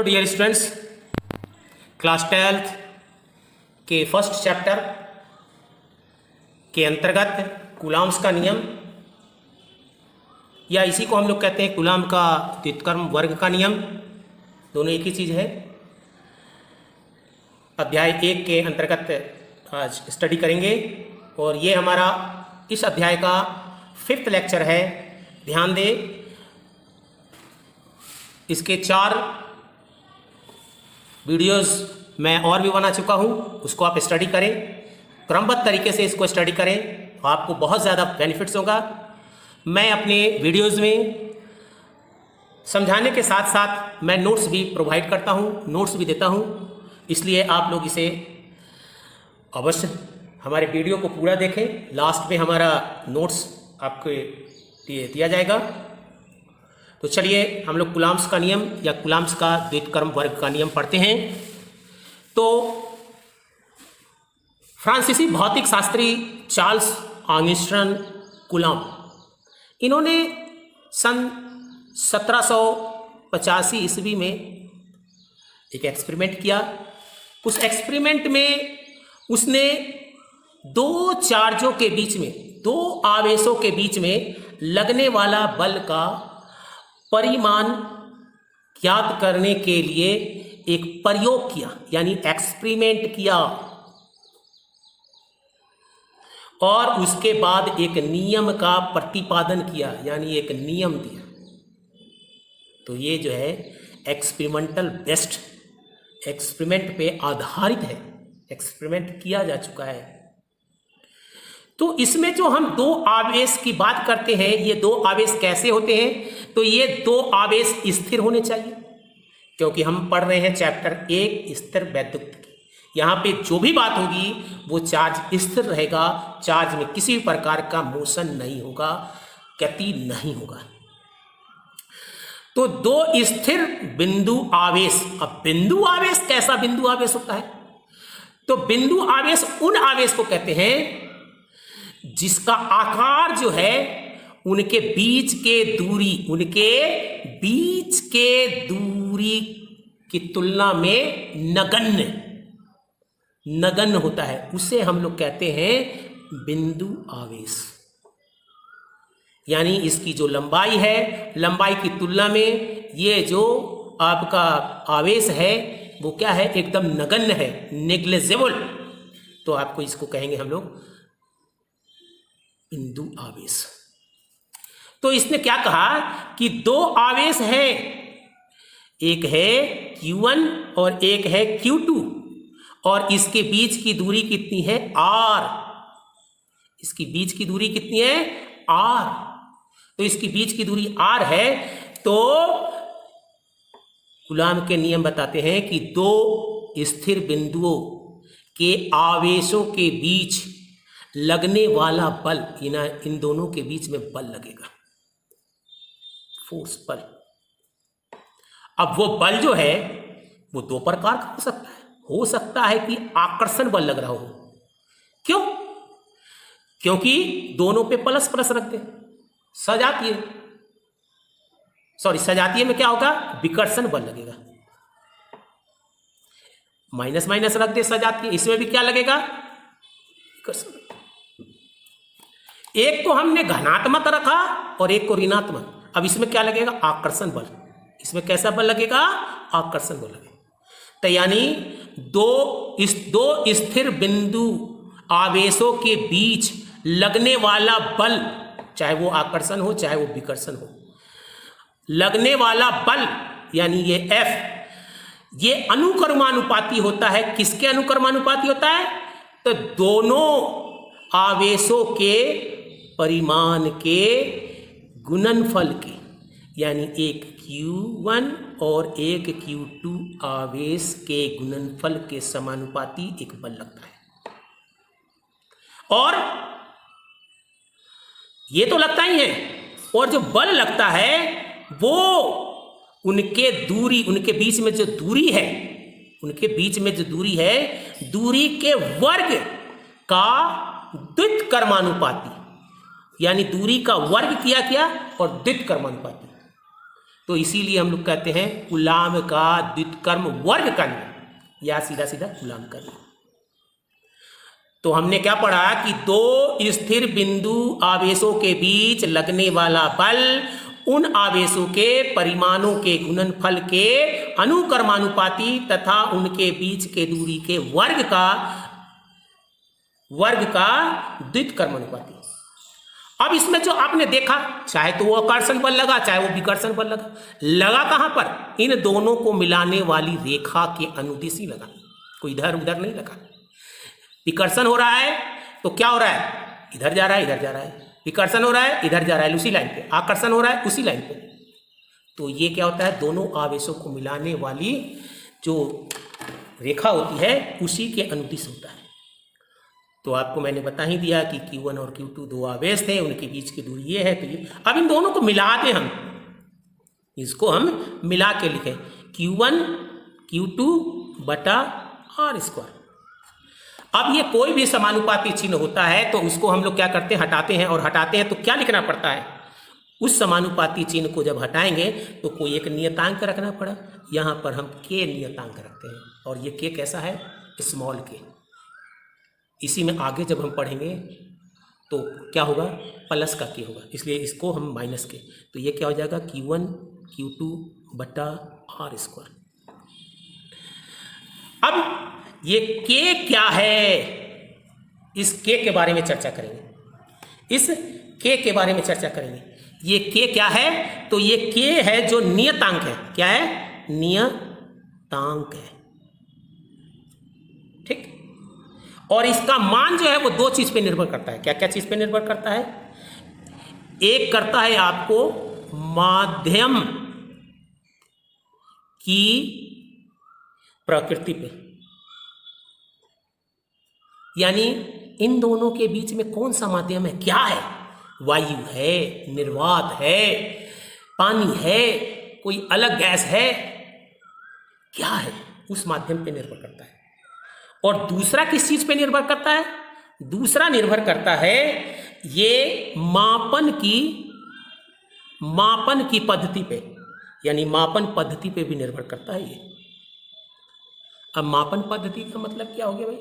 Dear students, class 12th के first chapter के अंतर्गत कूलॉम्स का नियम या इसी को हम लोग कहते हैं कूलॉम का व्युत्क्रम वर्ग का नियम, दोनों एक ही चीज़ है। अध्याय 1 के अंतर्गत आज स्टडी करेंगे और ये हमारा इस अध्याय का 5th लेक्चर है। ध्यान दें, इसके 4 वीडियोस मैं और भी बना चुका हूँ, उसको आप स्टडी करें, क्रमबद्ध तरीके से इसको स्टडी करें तो आपको बहुत ज़्यादा बेनिफिट्स होगा। मैं अपने वीडियोस में समझाने के साथ साथ मैं नोट्स भी प्रोवाइड करता हूँ, नोट्स भी देता हूँ, इसलिए आप लोग इसे अवश्य हमारे वीडियो को पूरा देखें। लास्ट में हमारा नोट्स आपको दिया जाएगा। तो चलिए हम लोग कूलॉम्स का नियम या कूलॉम्स का व्युत्क्रम वर्ग का नियम पढ़ते हैं। तो फ्रांसीसी भौतिक शास्त्री चार्ल्स ऑगस्टिन कूलॉम, इन्होंने सन 1785 ईस्वी में एक एक्सपेरिमेंट किया। उस एक्सपेरिमेंट में उसने 2 चार्जों के बीच में, 2 आवेशों के बीच में लगने वाला बल का परिमाण ज्ञात करने के लिए एक प्रयोग किया, यानी एक्सपेरिमेंट किया, और उसके बाद एक नियम का प्रतिपादन किया, यानी एक नियम दिया। तो ये जो है एक्सपेरिमेंटल बेस्ड, एक्सपेरिमेंट पे आधारित है, एक्सपेरिमेंट किया जा चुका है। तो इसमें जो हम 2 आवेश की बात करते हैं, ये 2 आवेश कैसे होते हैं? तो ये 2 आवेश स्थिर होने चाहिए, क्योंकि हम पढ़ रहे हैं चैप्टर 1 स्थिर वैद्युत की। यहाँ पे जो भी बात होगी वो चार्ज स्थिर रहेगा, चार्ज में किसी भी प्रकार का मोशन नहीं होगा, गति नहीं होगा। तो 2 स्थिर बिंदु आवेश। अब बिंदु आवेश कैसा बिंदु आवेश होता है? तो बिंदु आवेश उन आवेश को कहते हैं जिसका आकार जो है उनके बीच के दूरी की तुलना में नगण्य होता है, उसे हम लोग कहते हैं बिंदु आवेश। यानी इसकी जो लंबाई है, लंबाई की तुलना में ये जो आपका आवेश है वो क्या है, एकदम नगण्य है, नेग्लिजिबल। तो आपको इसको कहेंगे हम लोग बिंदु आवेश। तो इसने क्या कहा कि 2 आवेश है, एक है Q1 और एक है Q2, और इसके बीच की दूरी कितनी है, R। इसकी बीच की दूरी कितनी है, R। तो इसकी बीच की दूरी R है। तो कूलॉम के नियम बताते हैं कि 2 स्थिर बिंदुओं के आवेशों के बीच लगने वाला बल, इन दोनों के बीच में बल लगेगा, फोर्स बल। अब वो बल जो है वो 2 प्रकार का हो सकता है कि आकर्षण बल लग रहा हो। क्यों? क्योंकि दोनों पे प्लस प्लस रख दे, सजातीय में क्या होगा, विकर्षण बल लगेगा। माइनस माइनस रख दे सजातीय, इसमें भी क्या लगेगा, विकर्षण। एक को हमने धनात्मक रखा और एक को ऋणात्मक, अब इसमें क्या लगेगा, आकर्षण बल। इसमें कैसा बल लगेगा, आकर्षण बल लगेगा। तो यानी 2 स्थिर बिंदु आवेशों के बीच लगने वाला बल, चाहे वो आकर्षण हो चाहे वो विकर्षण हो, लगने वाला बल यानी ये F, ये अनुक्रमानुपाती होता है। किसके अनुक्रमानुपाती होता है? तो दोनों आवेशों के परिमाण के गुणनफल के, यानी एक Q1 और एक Q2 आवेश के गुणनफल के समानुपाती एक बल लगता है। और ये तो लगता ही है, और जो बल लगता है वो उनके बीच में जो दूरी है, दूरी के वर्ग का द्वित्क्रमानुपाती, यानी दूरी का वर्ग किया और द्वित्क्रमानुपाती। तो इसीलिए हम लोग कहते हैं कूलाम का द्वितकर्म वर्ग का नियम, या सीधा सीधा कूलाम का नियम। तो हमने क्या पढ़ा कि दो स्थिर बिंदु आवेशों के बीच लगने वाला बल उन आवेशों के परिमाणों के गुणनफल के अनुक्रमानुपाती तथा उनके बीच के दूरी के वर्ग का द्वितकर्मानुपाती। अब इसमें जो आपने देखा, चाहे तो वो आकर्षण बल लगा चाहे वो विकर्षण बल लगा कहां पर? इन दोनों को मिलाने वाली रेखा के अनुदिश ही लगा, कोई इधर उधर नहीं लगा। विकर्षण हो रहा है तो क्या हो रहा है? इधर जा रहा है, इधर जा रहा है। विकर्षण हो रहा है, इधर जा रहा है उसी लाइन पे। आकर्षण हो रहा है उसी लाइन पे। तो ये क्या होता है? दोनों आवेशों को मिलाने वाली जो रेखा होती है उसी के अनुदिश होता है। तो आपको मैंने बता ही दिया कि Q1 और Q2 दो आवेश थे, उनके बीच की दूरी ये है। तो ये अब इन दोनों को मिला दें, हम इसको हम मिला के लिखें Q1 Q2 बटा R स्क्वायर। अब ये कोई भी समानुपाती चिन्ह होता है तो उसको हम लोग क्या करते हैं? हटाते हैं। और हटाते हैं तो क्या लिखना पड़ता है? उस समानुपाती चिन्ह को जब हटाएंगे तो कोई एक नियतांक रखना पड़ा। यहाँ पर हम K नियतांक रखते हैं, और ये K कैसा है? Small K। इसी में आगे जब हम पढ़ेंगे तो क्या होगा? प्लस का K होगा, इसलिए इसको हम माइनस K। तो ये क्या हो जाएगा? Q1 Q2 बटा R स्क्वायर। अब ये K क्या है? इस K के बारे में चर्चा करेंगे। इस K के बारे में चर्चा करेंगे। ये K क्या है? तो ये K है जो नियतांक है। क्या है? नियतांक है, ठीक। और इसका मान जो है वो दो चीज पे निर्भर करता है। क्या क्या चीज पे निर्भर करता है? एक करता है आपको माध्यम की प्रकृति पे, यानी इन दोनों के बीच में कौन सा माध्यम है, क्या है? वायु है, निर्वात है, पानी है, कोई अलग गैस है, क्या है? उस माध्यम पे निर्भर करता है। और दूसरा किस चीज पे निर्भर करता है? दूसरा निर्भर करता है ये मापन की पद्धति पे, यानी मापन पद्धति पे भी निर्भर करता है ये। अब मापन पद्धति का मतलब क्या हो गया भाई?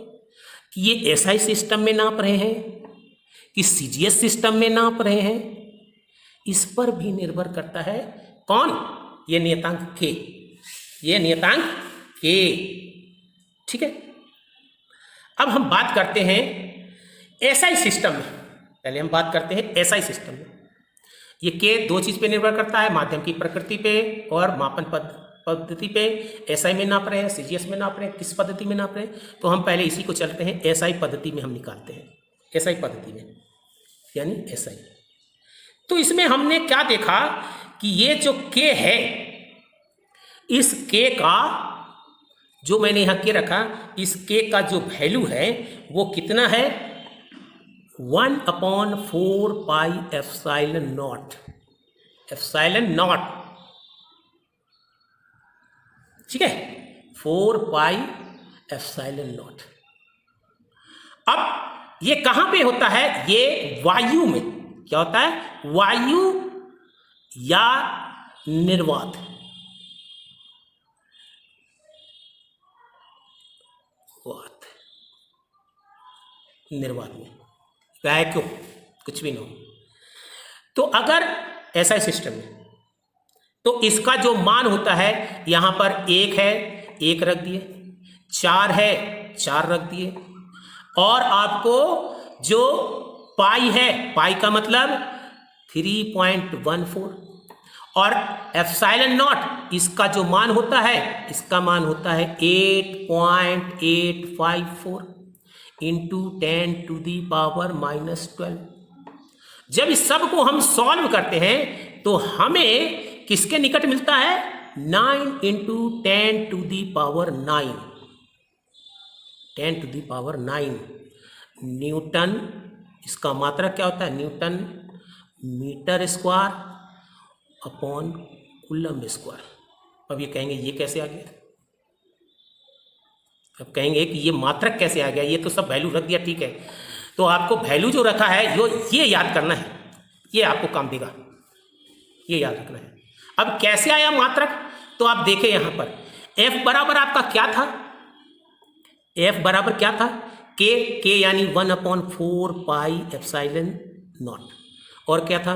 कि ये SI सिस्टम में नाप रहे हैं कि CGS सिस्टम में नाप रहे हैं, इस पर भी निर्भर करता है। कौन? ये नियतांक K, ये नियतांक K, ठीक है। अब हम बात करते हैं SI सिस्टम में। पहले हम बात करते हैं SI सिस्टम में। ये K दो चीज पे निर्भर करता है, माध्यम की प्रकृति पे और मापन पद्धति पे। SI में नाप रहे हैं, CGS में नाप रहे हैं, किस पद्धति में नाप रहे हैं? तो हम पहले इसी को चलते हैं, SI पद्धति में हम निकालते हैं। SI पद्धति में यानी SI। तो इसमें हमने क्या देखा कि ये जो K है, इस K का जो मैंने यहाँ K रखा, इस K का जो वैल्यू है वो कितना है? 1/4 pi epsilon not, epsilon not, ठीक है, 4 पाई एप्सिलॉन नॉट। अब ये कहां पे होता है? ये वायु में। क्या होता है? वायु या निर्वात। निर्वात में, वैक्यूम, कुछ भी नहीं हो। तो अगर ऐसा सिस्टम है तो इसका जो मान होता है, यहां पर 1 है, 1 रख दिए, 4 है, 4 रख दिए, और आपको जो पाई है, पाई का मतलब 3.14, और एप्सिलॉन नॉट इसका जो मान होता है, इसका मान होता है 8.854 इंटू 10⁻⁻12। जब इस सब को हम सॉल्व करते हैं तो हमें किसके निकट मिलता है? 9 इंटू 10⁻9, 10⁻9 न्यूटन। इसका मात्रक क्या होता है? Newton metre square upon coulomb square. अब ये कहेंगे ये कैसे आ गया? अब कहेंगे कि ये मात्रक कैसे आ गया? ये तो सब वैल्यू रख दिया, ठीक है। तो आपको वैल्यू जो रखा है ये याद करना है, ये आपको काम देगा, ये याद रखना है। अब कैसे आया मात्रक, तो आप देखें यहां पर F बराबर आपका क्या था, F बराबर क्या था, के यानी 1/4 पाई एप्सिलॉन नॉट, और क्या था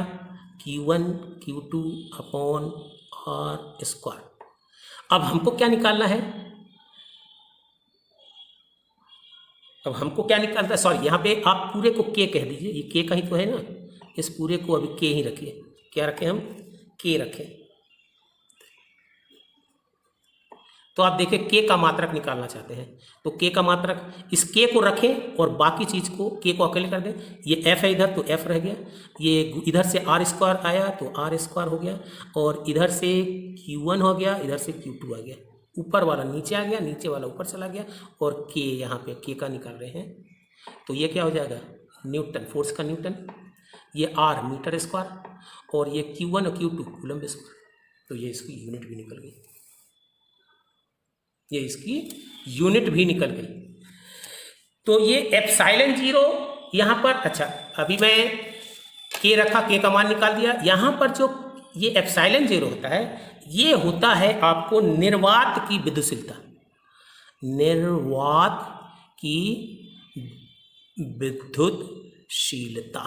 Q1 Q2 upon are square. अब हमको क्या निकालना है, अब हमको क्या निकालना है, सॉरी यहाँ पे आप पूरे को के कह दीजिए, ये के का ही तो है ना, इस पूरे को अभी के ही रखिए, क्या रखें हम, के रखें। तो आप देखें के का मात्रक निकालना चाहते हैं, तो के का मात्रक इस के को रखें और बाकी चीज को के को अकेले कर दें। ये एफ है इधर तो एफ रह गया, ये इधर से आर स्क्वायर आया तो आर स्क्वायर हो गया, और इधर से Q1 हो गया, इधर से Q2 आ गया, ऊपर वाला नीचे आ गया, नीचे वाला ऊपर चला गया, और के यहाँ पे के का निकाल रहे हैं, तो ये क्या हो जाएगा, न्यूटन, फोर्स का न्यूटन, ये आर मीटर स्क्वायर, और ये Q1 और Q2 कूलम्ब स्क्वायर, तो ये इसकी यूनिट भी निकल गई, ये इसकी यूनिट भी निकल गई। तो ये एप्सिलॉन 0 यहाँ पर, अच्छा अभी मैं के रखा, के का मान निकाल दिया। यहाँ पर जो ये एप्सिलॉन 0 होता है, ये होता है आपको निर्वात की विद्युतशीलता, निर्वात की विद्युतशीलता,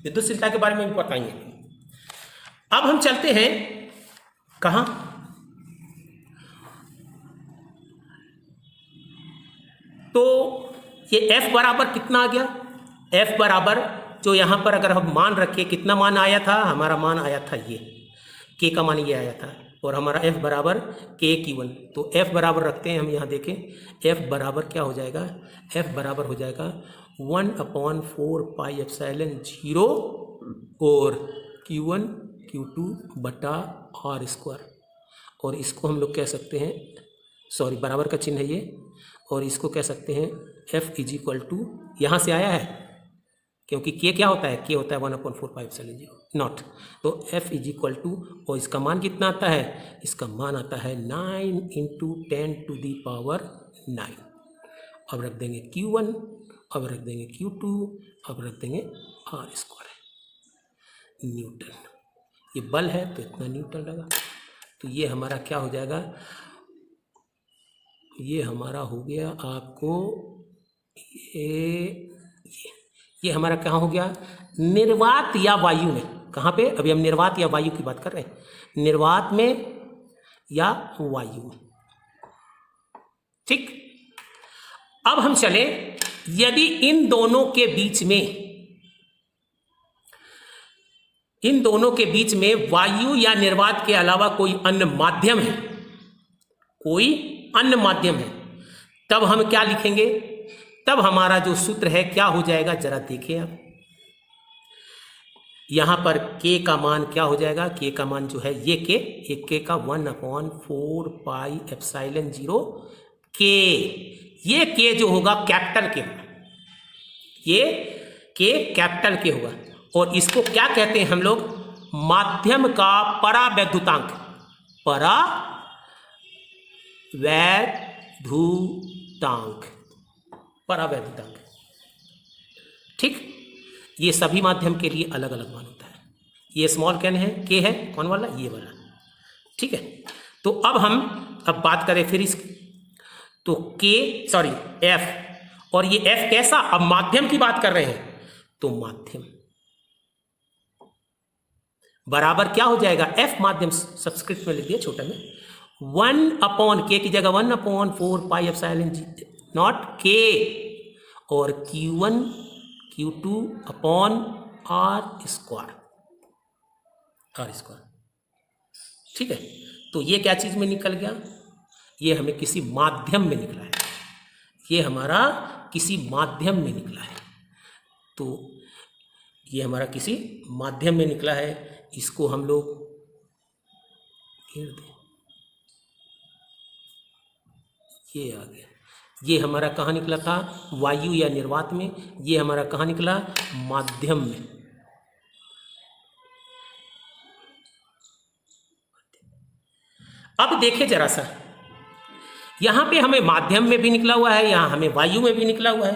विद्युतशीलता के बारे में भी बताएंगे। अब हम चलते हैं कहाँ, तो ये F बराबर कितना आ गया, F बराबर जो यहाँ पर अगर हम मान रखें, कितना मान आया था, हमारा मान आया था ये K का मान ये आया था, और हमारा F बराबर KQ1, तो F बराबर रखते हैं हम, यहाँ देखें F बराबर क्या हो जाएगा, F बराबर हो जाएगा 1/4 पाई एप्सिलॉन 0 और Q1 Q2 बटा आर स्क्वायर, और इसको हम लोग कह सकते हैं, सॉरी बराबर का चिन्ह है ये, और इसको कह सकते हैं F इज इक्वल टू, यहाँ से आया है क्योंकि के क्या होता है, के होता है 1/4 पाई एप्सिलॉन 0 नॉट, तो F इज इक्वल टू, और इसका मान कितना आता है, इसका मान आता है 9 × 10⁻⁹। अब रख देंगे Q1, अब रख देंगे Q2, अब रख देंगे आर स्क्वायर, न्यूटन, ये बल है तो इतना न्यूटन लगा, तो ये हमारा क्या हो जाएगा, ये हमारा हो गया आपको ये हमारा कहाँ हो गया, निर्वात या वायु में, कहाँ पे, अभी हम निर्वात या वायु की बात कर रहे हैं, निर्वात में या वायु में, ठीक। अब हम चले, यदि इन दोनों के बीच में वायु या निर्वात के अलावा कोई अन्य माध्यम है, कोई अन्य माध्यम है, तब हम क्या लिखेंगे, तब हमारा जो सूत्र है क्या हो जाएगा, जरा देखिए आप, यहां पर के का मान क्या हो जाएगा, के का मान जो है ये के का 1/4 पाई एप्सिलॉन 0 के, ये के जो होगा कैपिटल के होगा, ये के कैपिटल के होगा, और इसको क्या कहते हैं हम लोग, माध्यम का परावैद्युतांक, परावैद्युतांक, ठीक। ये सभी माध्यम के लिए अलग अलग मान होता है, ये स्मॉल कैन है, के है, कौन वाला, ये वाला, ठीक है। तो अब हम बात करें फिर इस, तो F, और ये F कैसा, अब माध्यम की बात कर रहे हैं, तो माध्यम बराबर क्या हो जाएगा, F माध्यम सब्सक्रिप्ट में लिख दिया छोटा में, 1/K की जगह 1/4 पाई एप्सिलॉन 0 K, और Q1 Q2 upon are square, ठीक है। तो ये क्या चीज में निकल गया, ये हमें किसी माध्यम में निकला है, ये हमारा किसी माध्यम में निकला है, तो ये हमारा किसी माध्यम में निकला है, इसको हम लोग घेर दें, ये आ गया, ये हमारा कहाँ निकला था, वायु या निर्वात में, ये हमारा कहाँ निकला, माध्यम में। अब देखें जरा सा, यहां पे हमें माध्यम में भी निकला हुआ है, यहां हमें वायु में भी निकला हुआ है,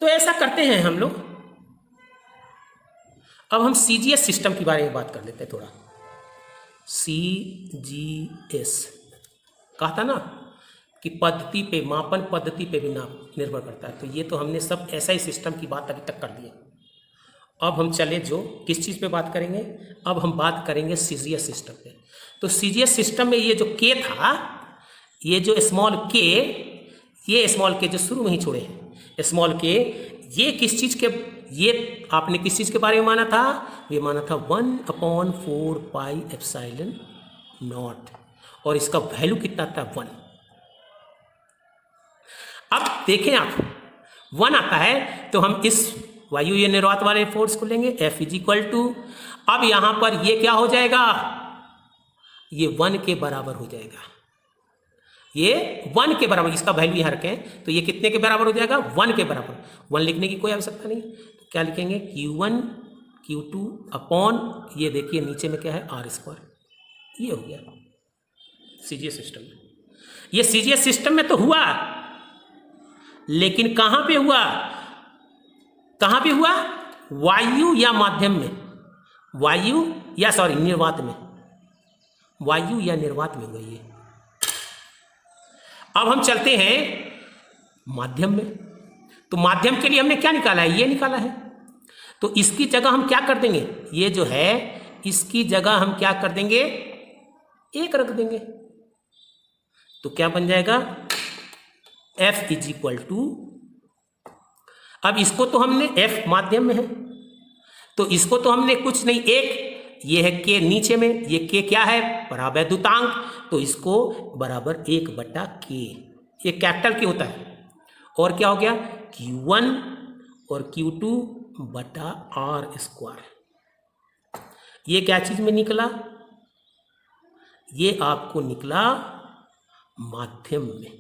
तो ऐसा करते हैं हम लोग, अब हम सीजीएस सिस्टम के बारे में बात कर लेते हैं थोड़ा। सीजीएस कहा था ना कि पद्धति पे, मापन पद्धति पे भी निर्भर करता है। तो ये तो हमने सब एसआई सिस्टम की बात अभी तक कर दी है। अब हम चले जो किस चीज़ पे बात करेंगे, अब हम बात करेंगे सीजीएस सिस्टम पे। तो सीजीएस सिस्टम में ये जो के था, ये जो स्मॉल के, ये स्मॉल के जो शुरू में ही छोड़े हैं स्मॉल के, ये किस चीज़ के, ये आपने किस चीज़ के बारे में माना था? ये माना था 1/4 पाई एप्सिलॉन नॉट, और इसका वैल्यू कितना था? 1। अब देखें आप 1 आता है तो हम इस वायु या निर्वात वाले फोर्स को लेंगे F = अब यहां पर ये क्या हो जाएगा? ये 1 के बराबर हो जाएगा। ये 1 के बराबर, इसका वैल्यू यहां रखें तो ये कितने के बराबर हो जाएगा? 1 के बराबर। 1 लिखने की कोई आवश्यकता नहीं, तो क्या लिखेंगे? Q1 Q2 अपॉन, ये देखिए नीचे में क्या है? R²। ये हो गया सीजीएस सिस्टम में। ये सीजीएस सिस्टम में तो हुआ, लेकिन कहां पे हुआ? कहां पे हुआ? वायु या माध्यम में, वायु या निर्वात में, वायु या निर्वात में हुआ ये। अब हम चलते हैं माध्यम में। तो माध्यम के लिए हमने क्या निकाला है? ये निकाला है। तो इसकी जगह हम क्या कर देंगे? ये जो है इसकी जगह हम क्या कर देंगे? 1 रख देंगे। तो क्या बन जाएगा? F = अब इसको तो हमने, F माध्यम में है तो इसको तो हमने कुछ नहीं, 1, ये है K नीचे में, ये K क्या है? परावैद्युतांक, तो इसको बराबर 1/K, ये कैपिटल K होता है। और क्या हो गया? Q1 और Q2/R²। ये क्या चीज में निकला? ये आपको निकला माध्यम में।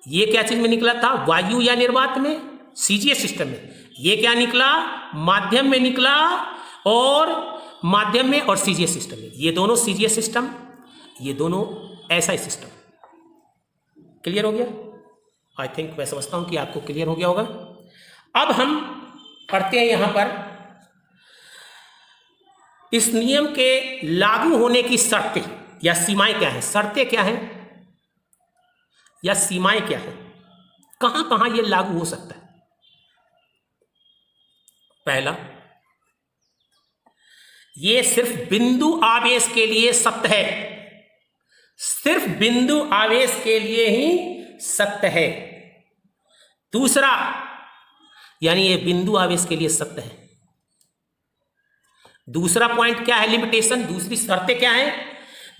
ये क्या चीज में निकला था? वायु या निर्वात में, सीजीएस सिस्टम में। ये क्या निकला? माध्यम में निकला, और माध्यम में और सीजीएस सिस्टम में। ये दोनों सीजीएस सिस्टम, ये दोनों एसआई सिस्टम। क्लियर हो गया? आई थिंक, मैं समझता हूं कि आपको क्लियर हो गया होगा। अब हम पढ़ते हैं यहां पर इस नियम के लागू होने की शर्तें या सीमाएं क्या है? शर्तें क्या है या सीमाएं क्या है? कहां कहां यह लागू हो सकता है? पहला, यह सिर्फ बिंदु आवेश के लिए सत्य है, सिर्फ बिंदु आवेश के लिए ही सत्य है। दूसरा, यानी यह बिंदु आवेश के लिए सत्य है। दूसरा पॉइंट क्या है? लिमिटेशन। दूसरी शर्तें क्या है?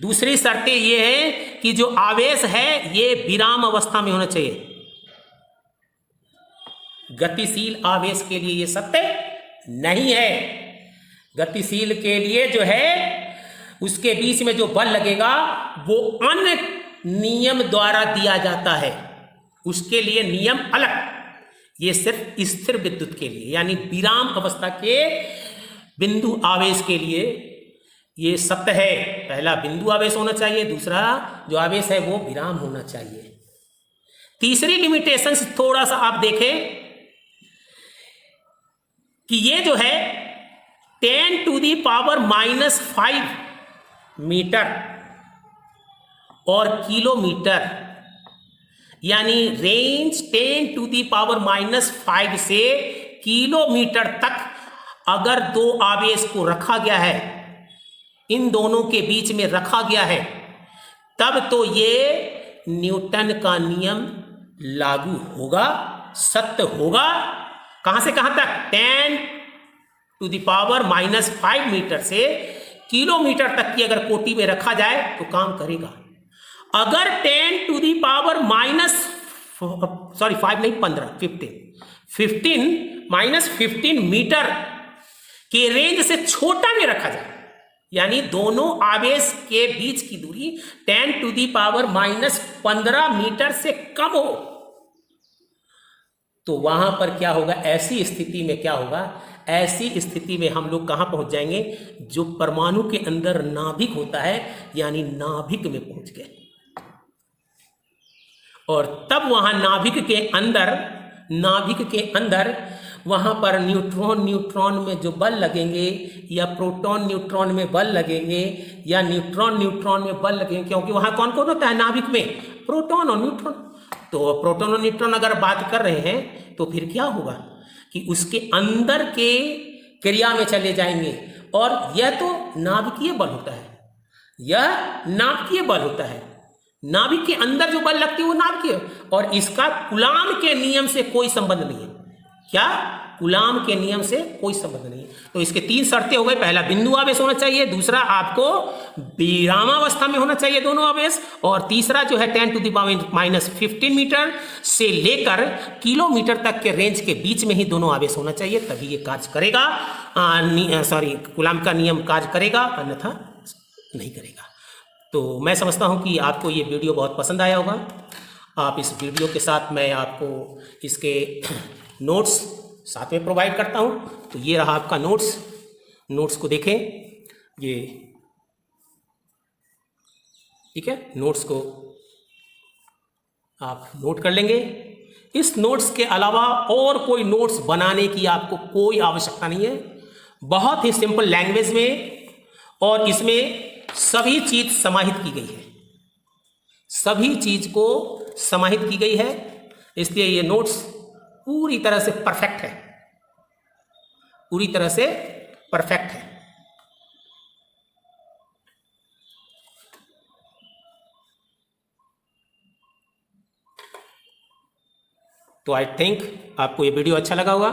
दूसरी शर्तें यह है कि जो आवेश है यह विराम अवस्था में होना चाहिए। गतिशील आवेश के लिए यह सत्य नहीं है। गतिशील के लिए जो है उसके बीच में जो बल लगेगा वो अन्य नियम द्वारा दिया जाता है, उसके लिए नियम अलग। ये सिर्फ स्थिर विद्युत के लिए, यानी विराम अवस्था के बिंदु आवेश के लिए ये सत्य है। पहला बिंदु आवेश होना चाहिए, दूसरा जो आवेश है वो विराम होना चाहिए। तीसरी लिमिटेशन थोड़ा सा आप देखें कि ये जो है 10⁻⁻5 मीटर और किलोमीटर, यानी रेंज 10⁻⁻5 से किलोमीटर तक अगर दो आवेश को रखा गया है, इन दोनों के बीच में रखा गया है, तब तो ये न्यूटन का नियम लागू होगा, सत्य होगा। कहां से कहां तक? 10⁻⁻5 मीटर से किलोमीटर तक की अगर कोटि में रखा जाए तो काम करेगा। अगर 15 मीटर के रेंज से छोटा में रखा जाए, यानी दोनों आवेश के बीच की दूरी 10⁻⁻15 मीटर से कम हो, तो वहां पर क्या होगा? ऐसी स्थिति में क्या होगा? ऐसी स्थिति में हम लोग कहां पहुंच जाएंगे? जो परमाणु के अंदर नाभिक होता है, यानी नाभिक में पहुंच गए। और तब वहां नाभिक के अंदर वहां पर न्यूट्रॉन न्यूट्रॉन में जो बल लगेंगे या प्रोटॉन न्यूट्रॉन में बल लगेंगे या न्यूट्रॉन न्यूट्रॉन में बल लगेंगे, क्योंकि वहां कौन कौन होता है नाभिक में? प्रोटॉन और न्यूट्रॉन। तो प्रोटॉन और न्यूट्रॉन अगर बात कर रहे हैं तो फिर क्या होगा कि उसके अंदर के क्रिया में चले जाएंगे, और यह तो नाभिकीय बल होता है, यह नाभिकीय बल होता है। नाभिक के अंदर जो बल लगती है वो नाभिकीय, और इसका कूलाम के नियम से कोई संबंध नहीं है। क्या? कूलाम के नियम से कोई संबंध नहीं है। तो इसके 3 शर्तें हो गई। पहला, बिंदु आवेश होना चाहिए, दूसरा आपको विरामावस्था में होना चाहिए दोनों आवेश, और तीसरा जो है 10⁻⁻15 मीटर से लेकर किलोमीटर तक के रेंज के बीच में ही दोनों आवेश होना चाहिए, तभी ये कार्य करेगा, कूलाम का नियम कार्य करेगा, अन्यथा नहीं करेगा। तो मैं समझता हूं कि आपको ये वीडियो बहुत पसंद आया होगा। आप इस वीडियो के साथ मैं आपको इसके नोट्स साथ में प्रोवाइड करता हूं। तो ये रहा आपका नोट्स को देखें, ये ठीक है, नोट्स को आप नोट कर लेंगे। इस नोट्स के अलावा और कोई नोट्स बनाने की आपको कोई आवश्यकता नहीं है। बहुत ही सिंपल लैंग्वेज में, और इसमें सभी चीज समाहित की गई है, सभी चीज को समाहित की गई है, इसलिए ये नोट्स पूरी तरह से परफेक्ट है, पूरी तरह से परफेक्ट है। तो आई थिंक आपको ये वीडियो अच्छा लगा होगा।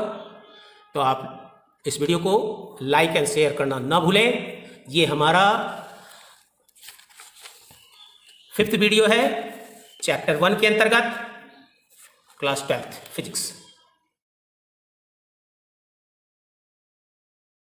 तो आप इस वीडियो को लाइक एंड शेयर करना ना भूलें। ये हमारा 5th वीडियो है चैप्टर 1 के अंतर्गत, क्लास 12th फिजिक्स।